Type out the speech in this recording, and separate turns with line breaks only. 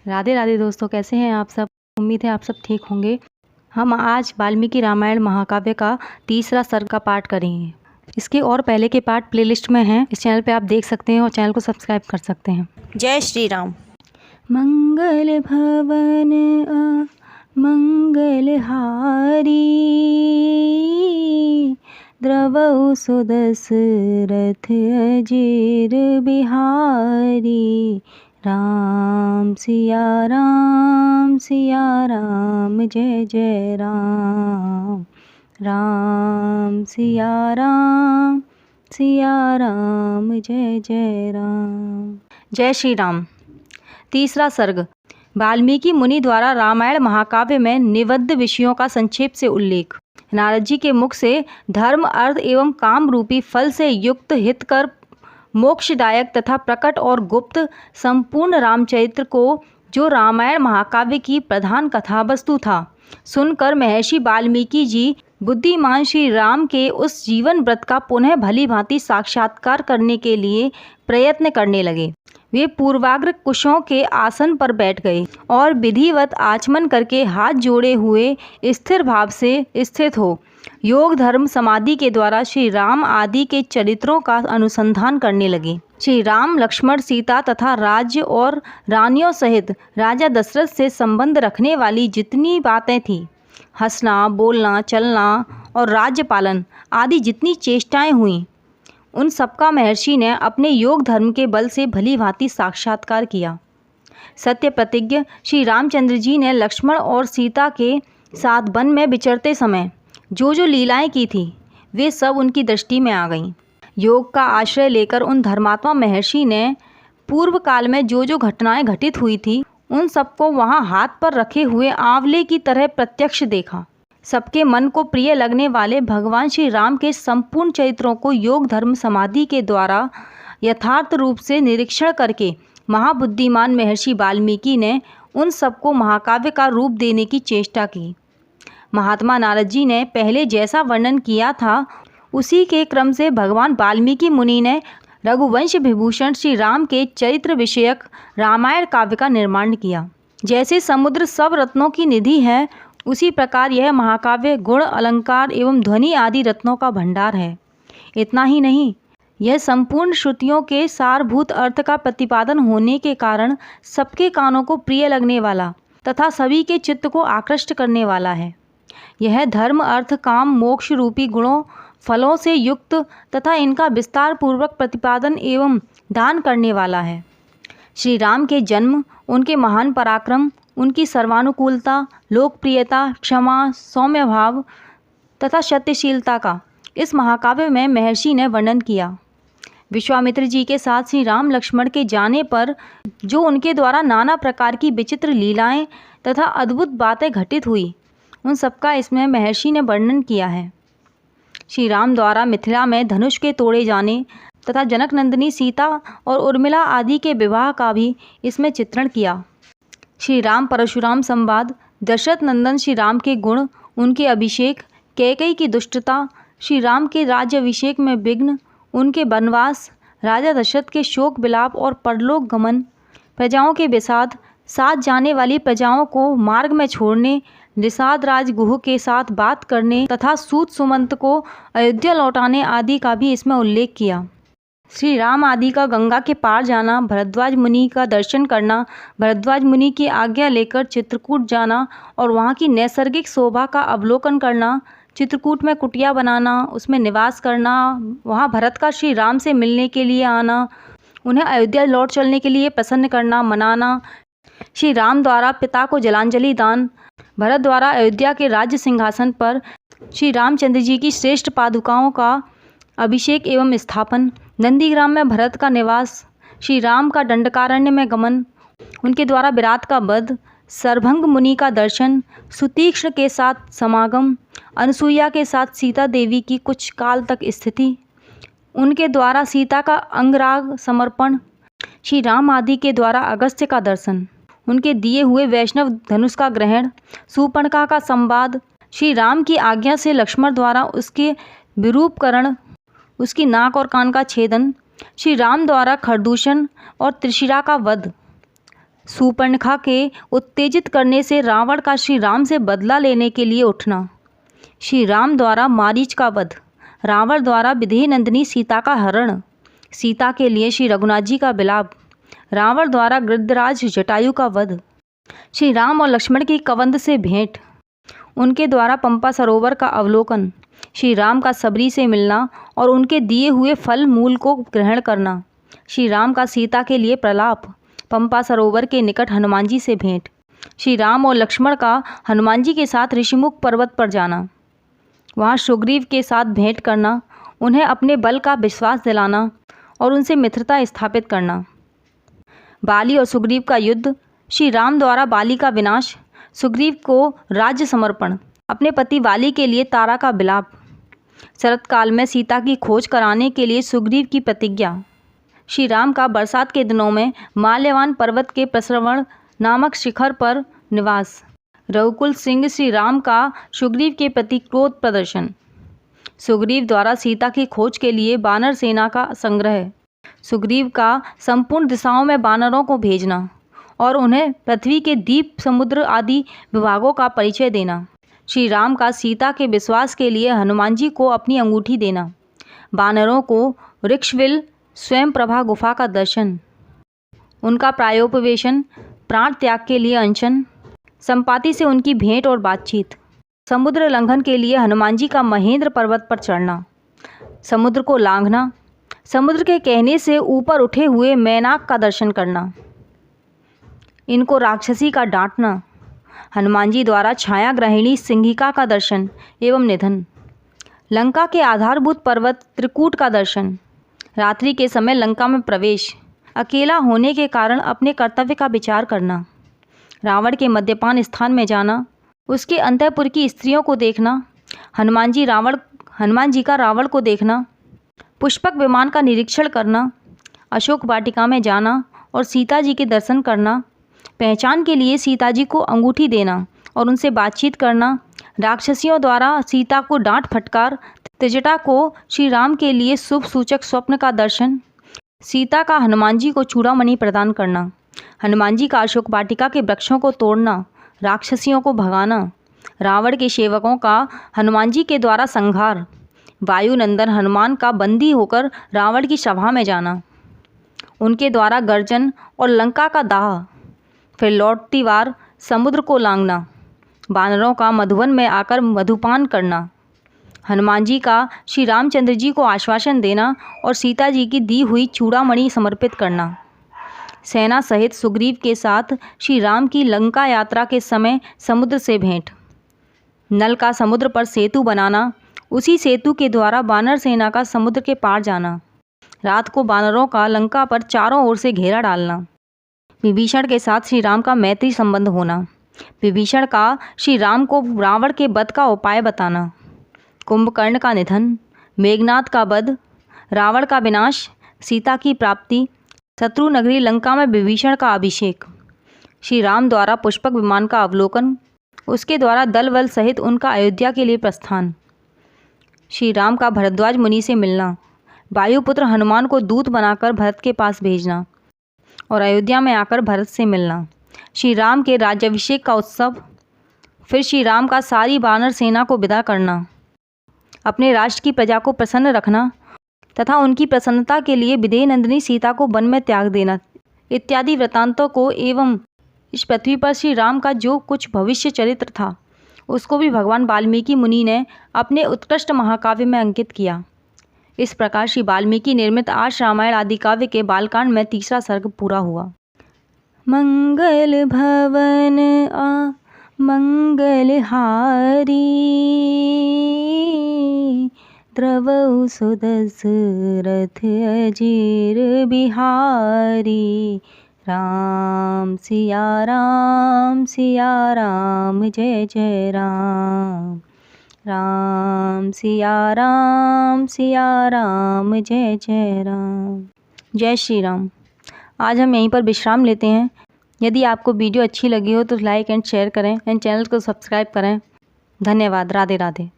राधे राधे दोस्तों, कैसे हैं आप सब। उम्मीद है आप सब ठीक होंगे। हम आज वाल्मीकि रामायण महाकाव्य का तीसरा सर्ग का पाठ करेंगे। इसके और पहले के पाठ प्लेलिस्ट में हैं, इस चैनल पे आप देख सकते हैं और चैनल को सब्सक्राइब कर सकते हैं।
जय श्री राम।
मंगल भवन मंगलहारी, द्रवौ सुदशरथ अजीर बिहारी। राम सिया राम जय जय राम। राम सिया राम जय जय राम। जय श्री राम। तीसरा सर्ग। वाल्मीकि मुनि द्वारा रामायण महाकाव्य में निबद्ध विषयों का संक्षेप से उल्लेख। नारद जी के मुख से धर्म, अर्थ एवं काम रूपी फल से युक्त हितकर, मोक्षदायक तथा प्रकट और गुप्त संपूर्ण रामचरित्र को, जो रामायण महाकाव्य की प्रधान कथा वस्तु था, सुनकर महर्षि वाल्मीकि जी बुद्धिमान श्री राम के उस जीवन व्रत का पुनः भली भांति साक्षात्कार करने के लिए प्रयत्न करने लगे। वे पूर्वाग्र कुशों के आसन पर बैठ गए और विधिवत आचमन करके हाथ जोड़े हुए स्थिर भाव से स्थित हो योग, धर्म, समाधि के द्वारा श्री राम आदि के चरित्रों का अनुसंधान करने लगे। श्री राम, लक्ष्मण, सीता तथा राज्य और रानियों सहित राजा दशरथ से संबंध रखने वाली जितनी बातें थीं, हंसना, बोलना, चलना और राज्य पालन आदि जितनी चेष्टाएं हुईं, उन सबका महर्षि ने अपने योग धर्म के बल से भली भांति साक्षात्कार किया। सत्य प्रतिज्ञ श्री रामचंद्र जी ने लक्ष्मण और सीता के साथ वन में विचरते समय जो जो लीलाएं की थी, वे सब उनकी दृष्टि में आ गईं। योग का आश्रय लेकर उन धर्मात्मा महर्षि ने पूर्व काल में जो जो घटनाएं घटित हुई थी, उन सबको वहां हाथ पर रखे हुए आंवले की तरह प्रत्यक्ष देखा। सबके मन को प्रिय लगने वाले भगवान श्री राम के संपूर्ण चरित्रों को योग, धर्म, समाधि के द्वारा यथार्थ रूप से निरीक्षण करके महाबुद्धिमान महर्षि वाल्मीकि ने उन सबको महाकाव्य का रूप देने की चेष्टा की। महात्मा नारद जी ने पहले जैसा वर्णन किया था, उसी के क्रम से भगवान वाल्मीकि मुनि ने रघुवंश विभूषण श्री राम के चरित्र विषयक रामायण काव्य का निर्माण किया। जैसे समुद्र सब रत्नों की निधि है, उसी प्रकार यह महाकाव्य गुण, अलंकार एवं ध्वनि आदि रत्नों का भंडार है। इतना ही नहीं, यह संपूर्ण श्रुतियों के सारभूत अर्थ का प्रतिपादन होने के कारण सबके कानों को प्रिय लगने वाला तथा सभी के चित्त को आकृष्ट करने वाला है। यह धर्म, अर्थ, काम, मोक्ष रूपी गुणों, फलों से युक्त तथा इनका विस्तार पूर्वक प्रतिपादन एवं दान करने वाला है। श्री राम के जन्म, उनके महान पराक्रम, उनकी सर्वानुकूलता, लोकप्रियता, क्षमा, सौम्य भाव तथा सत्यशीलता का इस महाकाव्य में महर्षि ने वर्णन किया। विश्वामित्र जी के साथ श्री राम, लक्ष्मण के जाने पर जो उनके द्वारा नाना प्रकार की विचित्र लीलाएं तथा अद्भुत बातें घटित हुई, उन सबका इसमें महर्षि ने वर्णन किया है। श्री राम द्वारा मिथिला में धनुष के तोड़े जाने तथा जनक नंदिनी सीता और उर्मिला आदि के विवाह का भी इसमें चित्रण किया। श्री राम परशुराम संवाद, दशरथ नंदन श्री राम के गुण, उनके अभिषेक, कैकेयी की दुष्टता, श्री राम के राज्याभिषेक में विघ्न, उनके वनवास, राजा दशरथ के शोक विलाप और परलोक गमन, प्रजाओं के विषाद, साथ जाने वाली प्रजाओं को मार्ग में छोड़ने, निषाद राज गुह के साथ बात करने तथा सूत सुमंत को अयोध्या लौटाने आदि का भी इसमें उल्लेख किया। श्री राम आदि का गंगा के पार जाना, भरद्वाज मुनि का दर्शन करना, भरद्वाज मुनि की आज्ञा लेकर चित्रकूट जाना और वहाँ की नैसर्गिक शोभा का अवलोकन करना, चित्रकूट में कुटिया बनाना, उसमें निवास करना, वहाँ भरत का श्री राम से मिलने के लिए आना, उन्हें अयोध्या लौट चलने के लिए प्रसन्न करना, मनाना, श्री राम द्वारा पिता को जलांजलि दान, भरत द्वारा अयोध्या के राज्य सिंहासन पर श्री रामचंद्र जी की श्रेष्ठ पादुकाओं का अभिषेक एवं स्थापन, नंदीग्राम में भरत का निवास, श्री राम का दंडकारण्य में गमन, उनके द्वारा विराट का वध, सरभंग मुनि का दर्शन, सुतीक्ष्ण के साथ समागम, अनसुईया के साथ सीता देवी की कुछ काल तक स्थिति, उनके द्वारा सीता का अंगराग समर्पण, श्री राम आदि के द्वारा अगस्त्य का दर्शन, उनके दिए हुए वैष्णव धनुष का ग्रहण, शूर्पणखा का संवाद, श्री राम की आज्ञा से लक्ष्मण द्वारा उसके विरूपकरण, उसकी नाक और कान का छेदन, श्री राम द्वारा खरदूषण और त्रिशिरा का वध, शूर्पणखा के उत्तेजित करने से रावण का श्री राम से बदला लेने के लिए उठना, श्री राम द्वारा मारीच का वध, रावण द्वारा विदेह नंदिनी सीता का हरण, सीता के लिए श्री रघुनाथ जी का विलाप, रावण द्वारा गृद्धराज जटायु का वध, श्री राम और लक्ष्मण की कवंद से भेंट, उनके द्वारा पंपा सरोवर का अवलोकन, श्री राम का सबरी से मिलना और उनके दिए हुए फल मूल को ग्रहण करना, श्री राम का सीता के लिए प्रलाप, पंपा सरोवर के निकट हनुमान जी से भेंट, श्री राम और लक्ष्मण का हनुमान जी के साथ ऋषिमुख पर्वत पर जाना, वहाँ सुग्रीव के साथ भेंट करना, उन्हें अपने बल का विश्वास दिलाना और उनसे मित्रता स्थापित करना, बाली और सुग्रीव का युद्ध, श्री राम द्वारा बाली का विनाश, सुग्रीव को राज्य समर्पण, अपने पति बाली के लिए तारा का विलाप, शरतकाल में सीता की खोज कराने के लिए सुग्रीव की प्रतिज्ञा, श्री राम का बरसात के दिनों में माल्यवान पर्वत के प्रस्रवण नामक शिखर पर निवास, रघुकुल सिंह श्री राम का सुग्रीव के प्रति क्रोध प्रदर्शन, सुग्रीव द्वारा सीता की खोज के लिए बानर सेना का संग्रह, सुग्रीव का संपूर्ण दिशाओं में बानरों को भेजना और उन्हें पृथ्वी के द्वीप समुद्र आदि विभागों का परिचय देना, श्री राम का सीता के विश्वास के लिए हनुमान जी को अपनी अंगूठी देना, बानरों को ऋक्षविल स्वयं प्रभा गुफा का दर्शन, उनका प्रायोपवेशन, प्राण त्याग के लिए अनशन, संपाति से उनकी भेंट और बातचीत, समुद्र लंघन के लिए हनुमान जी का महेंद्र पर्वत पर चढ़ना, समुद्र को लांघना, समुद्र के कहने से ऊपर उठे हुए मैनाक का दर्शन करना, इनको राक्षसी का डांटना, हनुमान जी द्वारा छाया ग्रहिणी सिंहिका का दर्शन एवं निधन, लंका के आधारभूत पर्वत त्रिकूट का दर्शन, रात्रि के समय लंका में प्रवेश, अकेला होने के कारण अपने कर्तव्य का विचार करना, रावण के मद्यपान स्थान में जाना, उसके अंतःपुर की स्त्रियों को देखना, हनुमान जी का रावण को देखना, पुष्पक विमान का निरीक्षण करना, अशोक वाटिका में जाना और सीता जी के दर्शन करना, पहचान के लिए सीता जी को अंगूठी देना और उनसे बातचीत करना, राक्षसियों द्वारा सीता को डांट फटकार, त्रिजटा को श्री राम के लिए शुभ सूचक स्वप्न का दर्शन, सीता का हनुमान जी को चूड़ामणि प्रदान करना, हनुमान जी का अशोक वाटिका के वृक्षों को तोड़ना, राक्षसियों को भगाना, रावण के सेवकों का हनुमान जी के द्वारा संहार, वायुनंदन हनुमान का बंदी होकर रावण की सभा में जाना, उनके द्वारा गर्जन और लंका का दाह, फिर लौटती बार समुद्र को लांघना, बानरों का मधुवन में आकर मधुपान करना, हनुमान जी का श्री रामचंद्र जी को आश्वासन देना और सीता जी की दी हुई चूड़ामणि समर्पित करना, सेना सहित सुग्रीव के साथ श्री राम की लंका यात्रा के समय समुद्र से भेंट, नल का समुद्र पर सेतु बनाना, उसी सेतु के द्वारा बानर सेना का समुद्र के पार जाना, रात को बानरों का लंका पर चारों ओर से घेरा डालना, विभीषण के साथ श्री राम का मैत्री संबंध होना, विभीषण का श्री राम को रावण के वध का उपाय बताना, कुंभकर्ण का निधन, मेघनाद का वध, रावण का विनाश, सीता की प्राप्ति, शत्रु नगरी लंका में विभीषण का अभिषेक, श्री राम द्वारा पुष्पक विमान का अवलोकन, उसके द्वारा दल बल सहित उनका अयोध्या के लिए प्रस्थान, श्री राम का भरद्वाज मुनि से मिलना, वायुपुत्र हनुमान को दूत बनाकर भरत के पास भेजना और अयोध्या में आकर भरत से मिलना, श्री राम के राज्याभिषेक का उत्सव, फिर श्री राम का सारी वानर सेना को विदा करना, अपने राष्ट्र की प्रजा को प्रसन्न रखना तथा उनकी प्रसन्नता के लिए विदेह नंदिनी सीता को वन में त्याग देना इत्यादि वृत्तांतों को एवं इस पृथ्वी पर श्री राम का जो कुछ भविष्य चरित्र था उसको भी भगवान वाल्मीकि मुनि ने अपने उत्कृष्ट महाकाव्य में अंकित किया। इस प्रकार श्री वाल्मीकि निर्मित आर्ष रामायण आदि काव्य के बालकांड में तीसरा सर्ग पूरा हुआ। मंगल भवन आ मंगलहारी द्रवौ सुदशरथ अजीर बिहारी राम सिया राम जय जय राम राम सिया राम जय जय राम। जय श्री राम। आज हम यहीं पर विश्राम लेते हैं। यदि आपको वीडियो अच्छी लगी हो तो लाइक एंड शेयर करें एंड चैनल को सब्सक्राइब करें। धन्यवाद। राधे राधे।